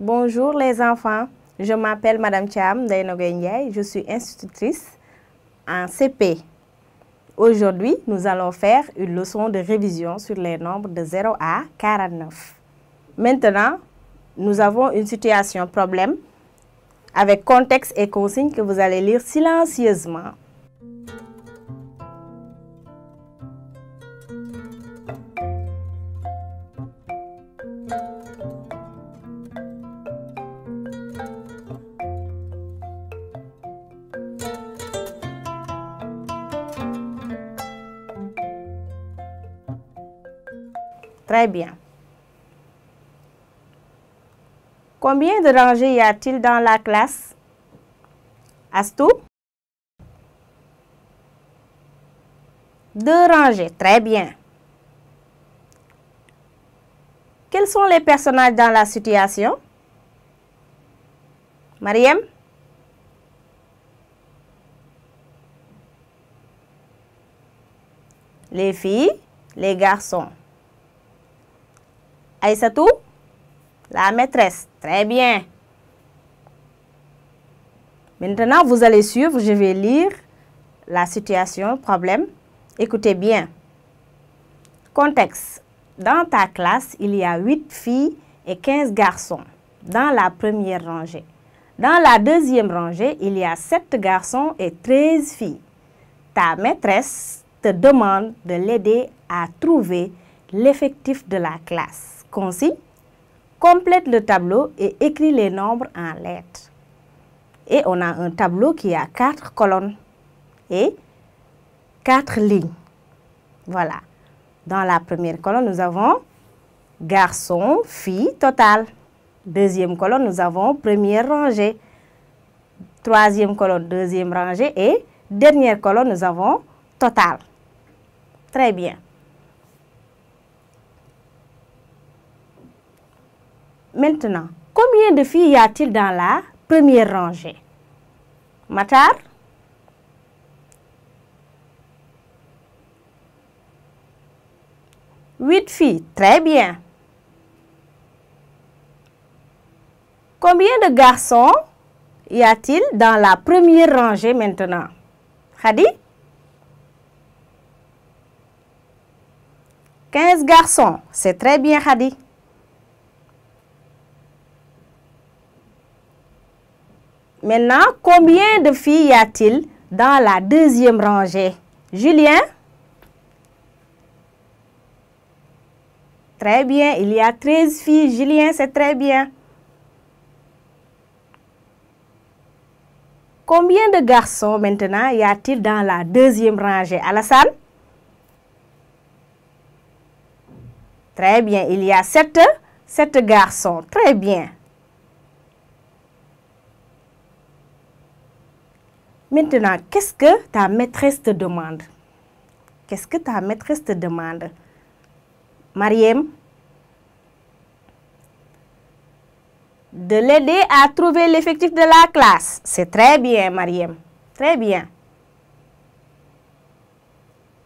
Bonjour les enfants, je m'appelle Madame Thiam Ndeye Ndiaye, je suis institutrice en CP. Aujourd'hui, nous allons faire une leçon de révision sur les nombres de 0 à 49. Maintenant, nous avons une situation problème avec contexte et consignes que vous allez lire silencieusement. Très bien. Combien de rangées y a-t-il dans la classe? Astou? 2 rangées. Très bien. Quels sont les personnages dans la situation? Mariam? Les filles, les garçons. Aïssatou? La maîtresse. Très bien. Maintenant, vous allez suivre, je vais lire la situation, problème. Écoutez bien. Contexte. Dans ta classe, il y a 8 filles et 15 garçons dans la première rangée. Dans la deuxième rangée, il y a 7 garçons et 13 filles. Ta maîtresse te demande de l'aider à trouver l'effectif de la classe. Consigne, complète le tableau et écris les nombres en lettres. Et on a un tableau qui a 4 colonnes et 4 lignes. Voilà. Dans la première colonne, nous avons garçons, filles, total. Deuxième colonne, nous avons première rangée. Troisième colonne, deuxième rangée. Et dernière colonne, nous avons total. Très bien. Maintenant, combien de filles y a-t-il dans la première rangée? Matar? Huit filles. Très bien. Combien de garçons y a-t-il dans la première rangée maintenant? Khadi? 15 garçons. C'est très bien, Khadi. Maintenant, combien de filles y a-t-il dans la deuxième rangée? Julien? Très bien, il y a 13 filles. Julien, c'est très bien. Combien de garçons maintenant y a-t-il dans la deuxième rangée? Alassane? Très bien, il y a 7 garçons. Très bien. Maintenant, qu'est-ce que ta maîtresse te demande? Qu'est-ce que ta maîtresse te demande? Mariam? De l'aider à trouver l'effectif de la classe. C'est très bien, Mariam. Très bien.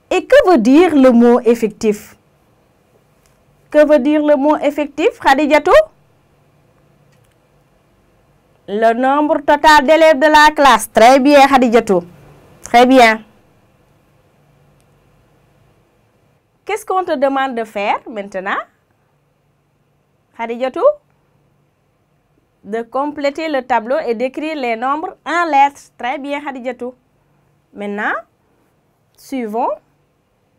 Et que veut dire le mot effectif? Que veut dire le mot effectif, Khadijatou? Le nombre total d'élèves de la classe. Très bien, Khadijatou. Très bien. Qu'est-ce qu'on te demande de faire maintenant? Khadijatou? De compléter le tableau et d'écrire les nombres en lettres. Très bien, Khadijatou. Maintenant, suivons.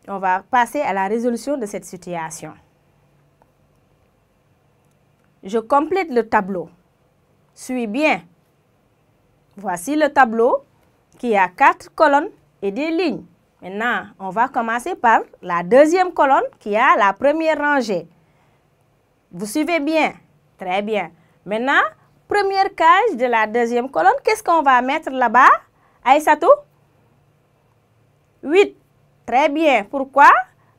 On va passer à la résolution de cette situation. Je complète le tableau. Suis bien. Voici le tableau qui a 4 colonnes et des lignes. Maintenant, on va commencer par la deuxième colonne qui a la première rangée. Vous suivez bien? Très bien. Maintenant, première case de la deuxième colonne, qu'est-ce qu'on va mettre là-bas? Aïssatou? 8. Très bien. Pourquoi?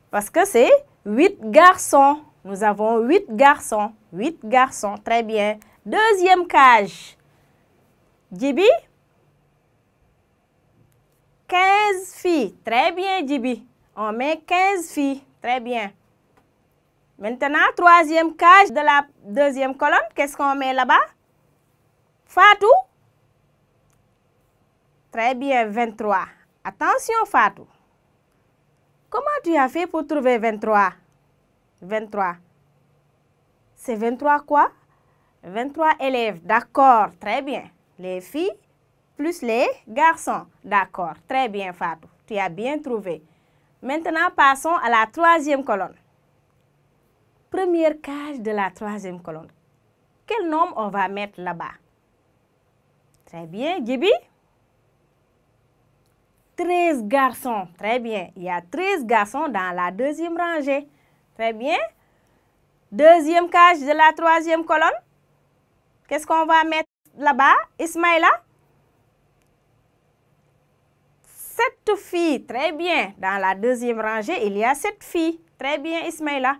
Parce que c'est 8 garçons. Nous avons 8 garçons. 8 garçons. Très bien. Deuxième cage. Djibi? 15 filles. Très bien, Djibi. On met 15 filles. Très bien. Maintenant, troisième case de la deuxième colonne, qu'est-ce qu'on met là-bas? Fatou? Très bien, 23. Attention, Fatou. Comment tu as fait pour trouver 23? 23. C'est 23 quoi? 23 élèves, d'accord, très bien. Les filles plus les garçons, d'accord, très bien, Fatou. Tu as bien trouvé. Maintenant, passons à la troisième colonne. Première case de la troisième colonne. Quel nombre on va mettre là-bas? Très bien, Djibi. 13 garçons, très bien. Il y a 13 garçons dans la deuxième rangée. Très bien. Deuxième case de la troisième colonne. Qu'est-ce qu'on va mettre là-bas, Ismaïla? 7 filles, très bien. Dans la deuxième rangée, il y a 7 filles. Très bien, Ismaïla.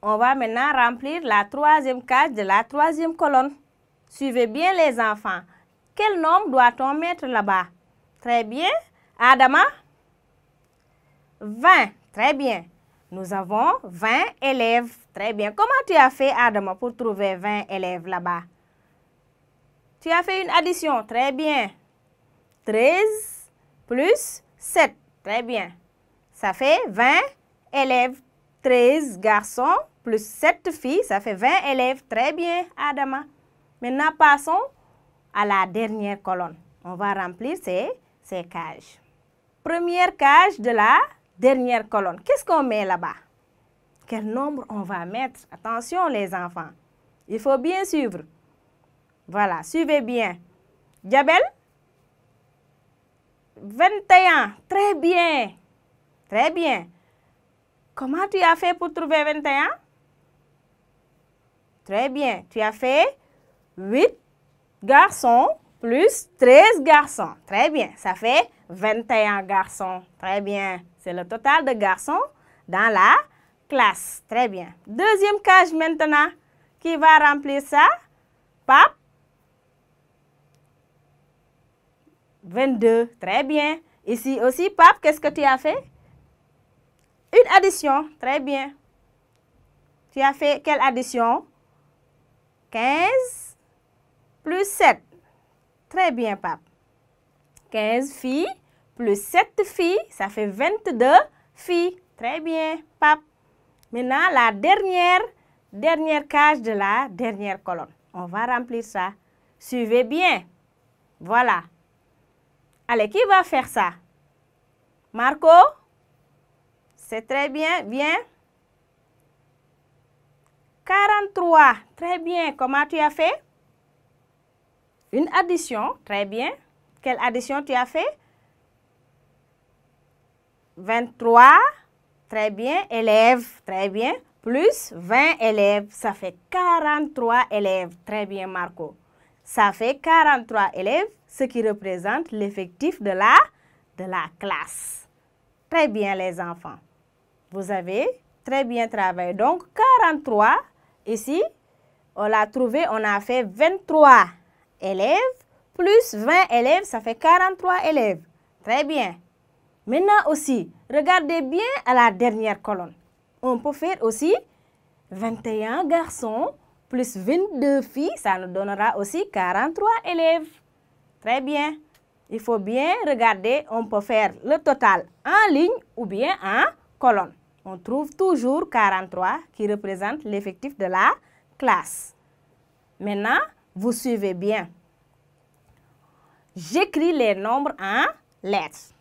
On va maintenant remplir la troisième case de la troisième colonne. Suivez bien les enfants. Quel nombre doit-on mettre là-bas? Très bien. Adama? 20. Très bien. Nous avons 20 élèves. Très bien. Comment tu as fait, Adama, pour trouver 20 élèves là-bas? Tu as fait une addition. Très bien. 13 plus 7. Très bien. Ça fait 20 élèves. 13 garçons plus 7 filles, ça fait 20 élèves. Très bien, Adama. Maintenant, passons à la dernière colonne. On va remplir ces cases. Première case de la dernière colonne. Qu'est-ce qu'on met là-bas? Quel nombre on va mettre? Attention, les enfants. Il faut bien suivre. Voilà, suivez bien. Djabel? 21. Très bien. Très bien. Comment tu as fait pour trouver 21? Très bien. Tu as fait 8 garçons plus 13 garçons. Très bien. Ça fait 21 garçons. Très bien. C'est le total de garçons dans la classe. Très bien. Deuxième case maintenant. Qui va remplir ça? Pape? 22. Très bien. Ici aussi, Pape, qu'est-ce que tu as fait? Une addition. Très bien. Tu as fait quelle addition? 15 plus 7. Très bien, Pape. 15 filles plus 7 filles, ça fait 22 filles. Très bien, Pape. Maintenant, la dernière case de la dernière colonne. On va remplir ça. Suivez bien. Voilà. Allez, qui va faire ça? Marco? C'est très bien. Bien. 43. Très bien. Comment tu as fait? Une addition. Très bien. Quelle addition tu as fait? 23. Très bien. Élèves. Très bien. Plus 20 élèves. Ça fait 43 élèves. Très bien, Marco. Ça fait 43 élèves, ce qui représente l'effectif de la classe. Très bien, les enfants. Vous avez très bien travaillé. Donc, 43, ici, on l'a trouvé, on a fait 23 élèves, plus 20 élèves, ça fait 43 élèves. Très bien. Maintenant aussi, regardez bien à la dernière colonne. On peut faire aussi 21 garçons, plus 22 filles, ça nous donnera aussi 43 élèves. Très bien. Il faut bien regarder, on peut faire le total en ligne ou bien en colonne. On trouve toujours 43 qui représente l'effectif de la classe. Maintenant, vous suivez bien. J'écris les nombres en lettres.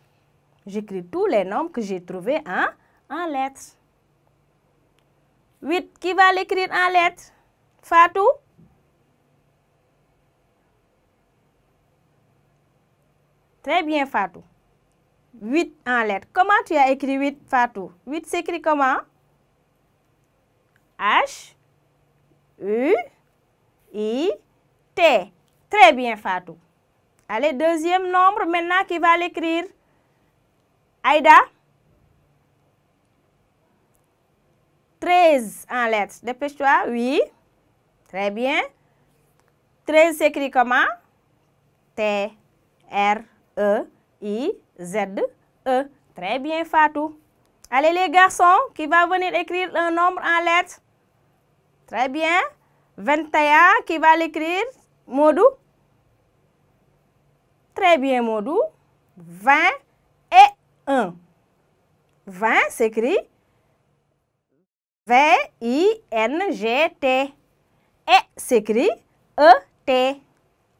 J'écris tous les nombres que j'ai trouvés en lettres. 8, qui va l'écrire en lettres? Fatou? Très bien, Fatou. 8 en lettres. Comment tu as écrit 8, Fatou? 8 s'écrit comment? H, U, I, T. Très bien, Fatou. Allez, deuxième nombre, maintenant, qui va l'écrire? Aïda? 13 en lettres. Dépêche-toi. Oui. Très bien. 13 s'écrit comment? T, R, E, I, Z, E. Très bien, Fatou. Allez, les garçons, qui va venir écrire un nombre en lettres? Très bien. 21, qui va l'écrire? Modou? Très bien, Modou. 20 et 1. 20 s'écrit V-I-N-G-T. Et s'écrit E-T.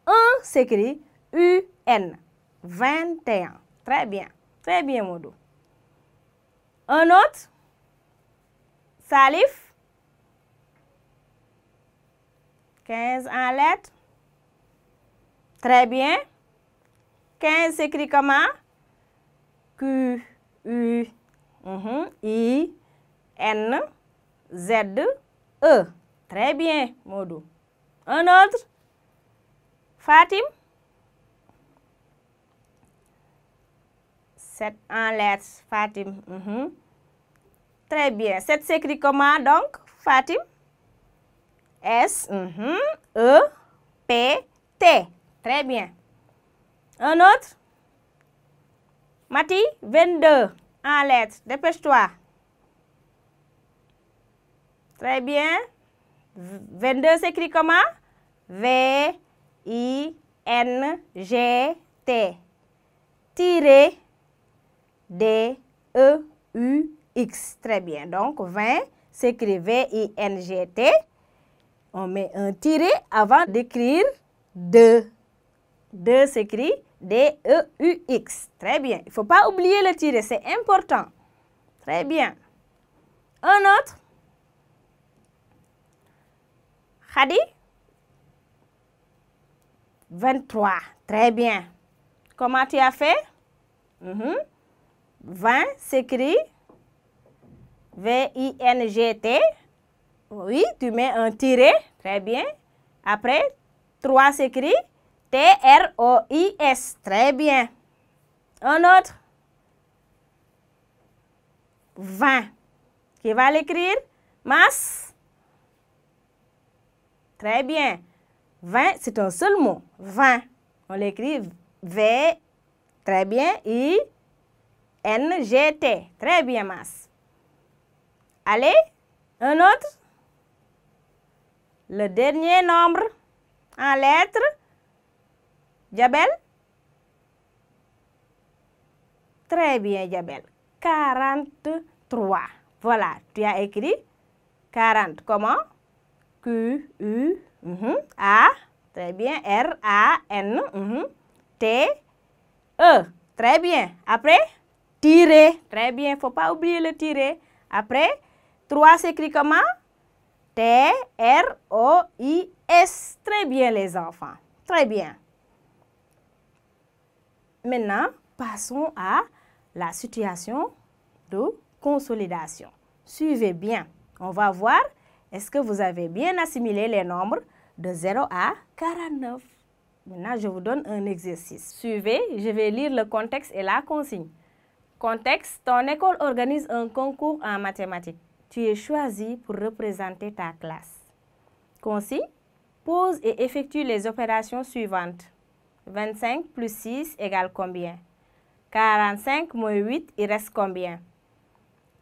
1 s'écrit U-N. 21. Très bien. Très bien, Modou. Un autre? Salif? 15 en lettres. Très bien. 15 s'écrit comment? Q, U, I, N, Z, E. Très bien, Modou. Un autre? Fatim? 7 en lettres, Fatim. Très bien. 7 s'écrit comment donc, Fatim? S, E, P, T. Très bien. Un autre? Mati, 22 en lettres. Dépêche-toi. Très bien. 22 s'écrit comment? V, I, N, G, T. Tiré, D, E, U, X. Très bien. Donc, 20 s'écrit V, I, N, G, T. On met un tiré avant d'écrire 2. 2 s'écrit D, E, U, X. Très bien. Il ne faut pas oublier le tiré, c'est important. Très bien. Un autre? Khadi? 23. Très bien. Comment tu as fait? 20 s'écrit V-I-N-G-T. Oui, tu mets un tiré. Très bien. Après, 3 s'écrit T-R-O-I-S. Très bien. Un autre? 20. Qui va l'écrire? Mas? Très bien. 20, c'est un seul mot. 20. On l'écrit V. Très bien. I. N. G. T. Très bien, Mas. Allez, un autre? Le dernier nombre en lettres. Djabel? Très bien, Djabel. 43. Voilà, tu as écrit 40. Comment? Q, U, A. Très bien. R, A, N, T, E. Très bien. Après, tirer. Très bien. Il ne faut pas oublier le tirer. Après, 3 s'écrit comment? T, R, O, I, S. Très bien, les enfants. Très bien. Maintenant, passons à la situation de consolidation. Suivez bien. On va voir, est-ce que vous avez bien assimilé les nombres de 0 à 49. Maintenant, je vous donne un exercice. Suivez, je vais lire le contexte et la consigne. Contexte, ton école organise un concours en mathématiques. Tu es choisi pour représenter ta classe. Consigne, pose et effectue les opérations suivantes. 25 plus 6 égale combien? 45 moins 8, il reste combien?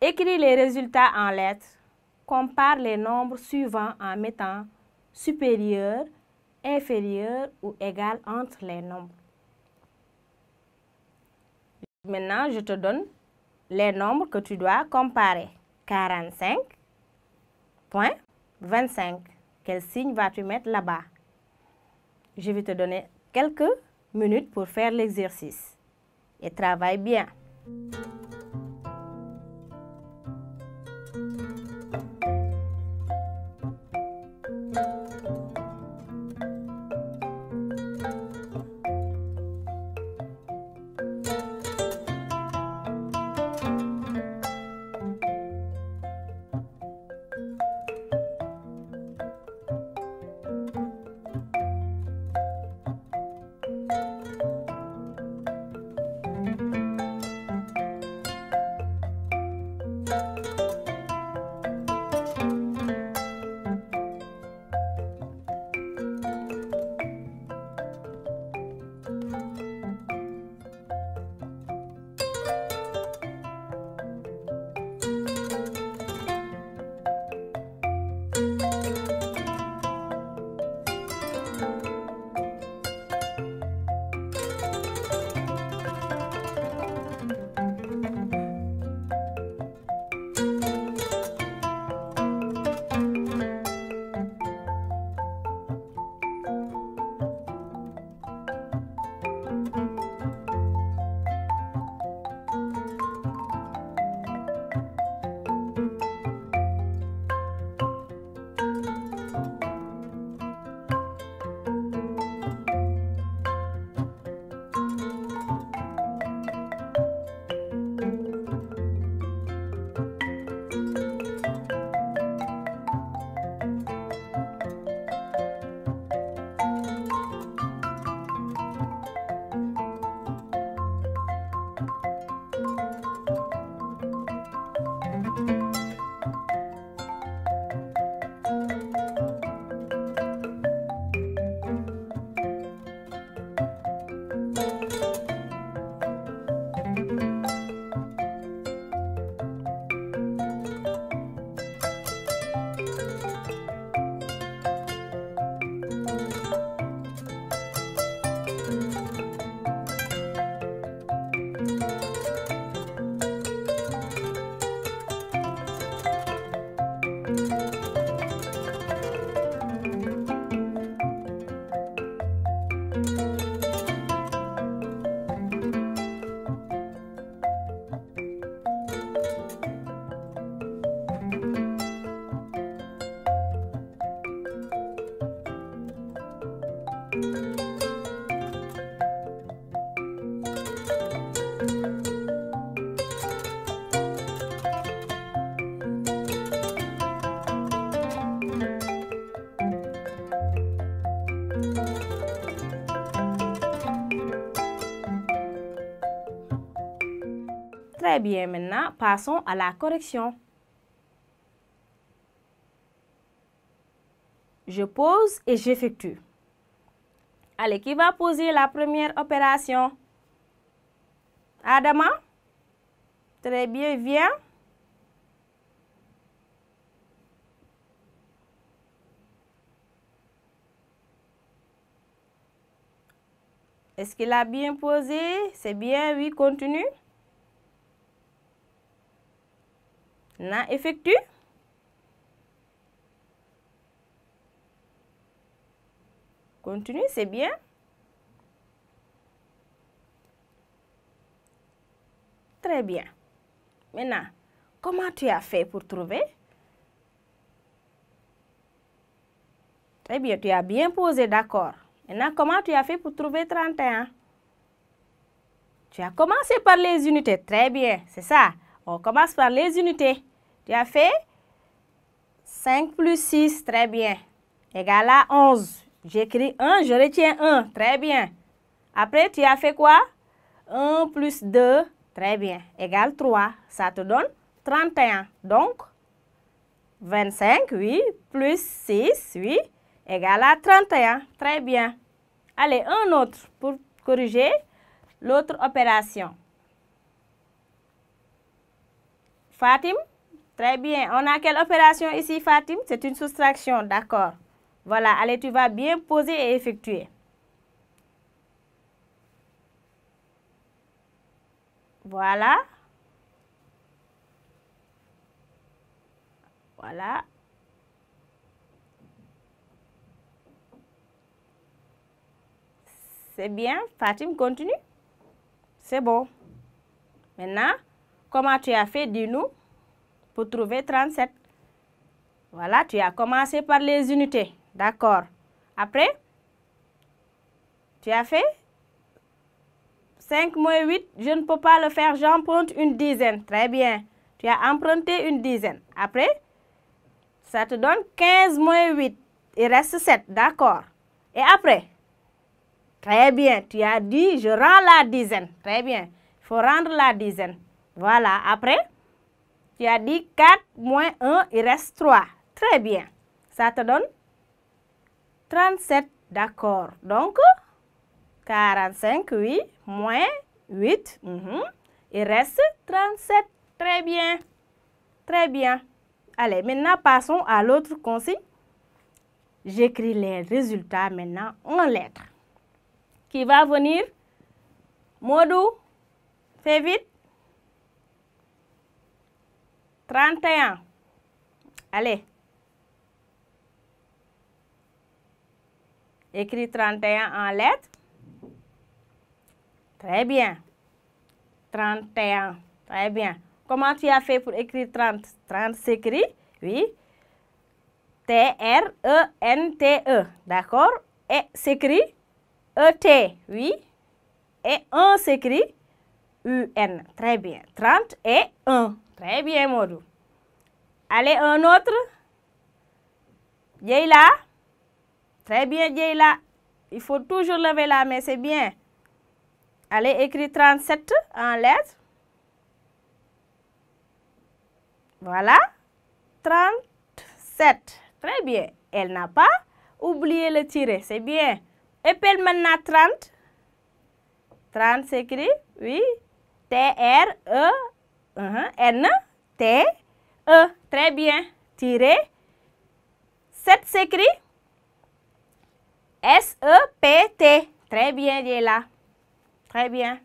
Écris les résultats en lettres. Compare les nombres suivants en mettant supérieur, inférieur ou égal entre les nombres. Maintenant, je te donne les nombres que tu dois comparer. 45, point 25. Quel signe vas-tu mettre là-bas? Je vais te donner quelques minutes pour faire l'exercice. Et travaille bien. Très bien, maintenant, passons à la correction. Je pose et j'effectue. Allez, qui va poser la première opération? Adama? Très bien, viens. Est-ce qu'il a bien posé? C'est bien, oui, continue. Maintenant, effectue. Continue, c'est bien. Très bien. Maintenant, comment tu as fait pour trouver? Très bien, tu as bien posé, d'accord. Maintenant, comment tu as fait pour trouver 31? Tu as commencé par les unités. Très bien, c'est ça. On commence par les unités. Tu as fait 5 plus 6, très bien. Égal à 11. J'écris 1, je retiens 1. Très bien. Après, tu as fait quoi? 1 plus 2, très bien. Égal 3. Ça te donne 31. Donc, 25, oui, plus 6, oui, égal à 31. Très bien. Allez, un autre pour corriger l'autre opération. Fatim, très bien. On a quelle opération ici, Fatim? C'est une soustraction, d'accord. Voilà, allez, tu vas bien poser et effectuer. Voilà. Voilà. C'est bien. Fatim, continue. C'est bon. Maintenant, comment tu as fait, dis-nous, pour trouver 37? Voilà, tu as commencé par les unités. D'accord. Après, tu as fait 5 moins 8, je ne peux pas le faire, j'emprunte une dizaine. Très bien. Tu as emprunté une dizaine. Après, ça te donne 15 moins 8. Il reste 7. D'accord. Et après? Très bien. Tu as dit, je rends la dizaine. Très bien. Il faut rendre la dizaine. Voilà. Après, tu as dit 4 moins 1, il reste 3. Très bien. Ça te donne 37. D'accord. Donc, 45, oui, moins 8. Il reste 37. Très bien. Très bien. Allez, maintenant, passons à l'autre consigne. J'écris les résultats maintenant en lettres. Qui va venir? Modou, fais vite. 31. Allez. Écris 31 en lettres. Très bien. 31. Très bien. Comment tu as fait pour écrire 30? 30 s'écrit, oui. T-R-E-N-T-E. D'accord? Et s'écrit E-T, oui. Et 1 s'écrit U-N. Très bien. 30 et 1. Très bien, Modou. Allez, un autre. Djeila. Très bien, Djeila. Il faut toujours lever la main, c'est bien. Allez, écris 37 en lettres. Voilà. 37. Très bien. Elle n'a pas oublié le tiret, c'est bien. Épelle maintenant 30. 30 s'écrit, oui. T-R-E-N-T-E. Très bien. Tiret. 7 s'écrit. S-E-P-T. Très bien, Djeila. Très bien.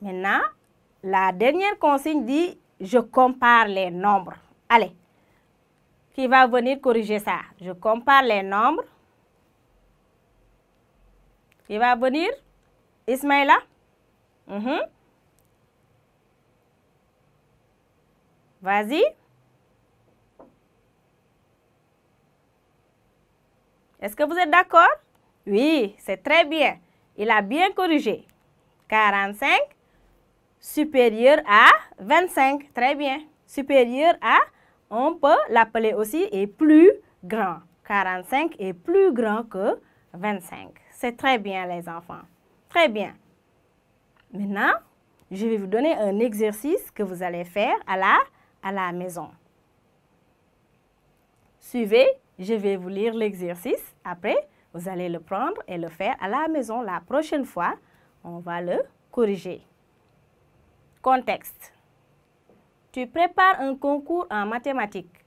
Maintenant, la dernière consigne dit, je compare les nombres. Allez. Qui va venir corriger ça? Je compare les nombres. Qui va venir? Ismaïla? Vas-y. Est-ce que vous êtes d'accord? Oui, c'est très bien. Il a bien corrigé. 45 supérieur à 25. Très bien. Supérieur à, on peut l'appeler aussi, est plus grand. 45 est plus grand que 25. C'est très bien, les enfants. Très bien. Maintenant, je vais vous donner un exercice que vous allez faire à la maison. Suivez, je vais vous lire l'exercice. Après, vous allez le prendre et le faire à la maison. La prochaine fois, on va le corriger. Contexte. Tu prépares un concours en mathématiques.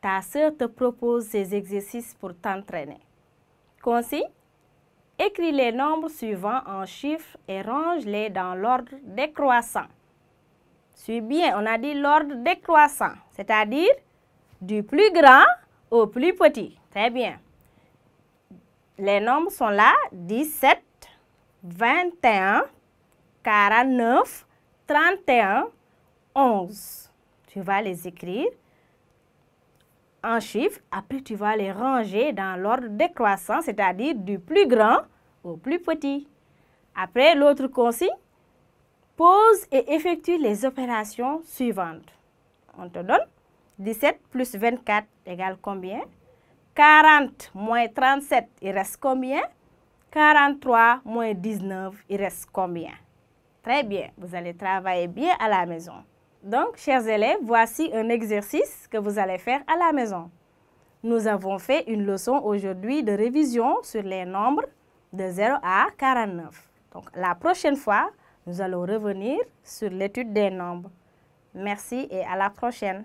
Ta sœur te propose ces exercices pour t'entraîner. Consigne. Écris les nombres suivants en chiffres et range-les dans l'ordre décroissant. Suis bien, on a dit l'ordre décroissant, c'est-à-dire du plus grand au plus petit. Très bien. Les nombres sont là, 17, 21, 49, 31, 11. Tu vas les écrire en chiffres, après tu vas les ranger dans l'ordre décroissant, c'est-à-dire du plus grand au plus petit. Après, l'autre consigne, pose et effectue les opérations suivantes. On te donne 17 plus 24 égale combien? 40 moins 37, il reste combien? 43 moins 19, il reste combien? Très bien, vous allez travailler bien à la maison. Donc, chers élèves, voici un exercice que vous allez faire à la maison. Nous avons fait une leçon aujourd'hui de révision sur les nombres de 0 à 49. Donc, la prochaine fois, nous allons revenir sur l'étude des nombres. Merci et à la prochaine.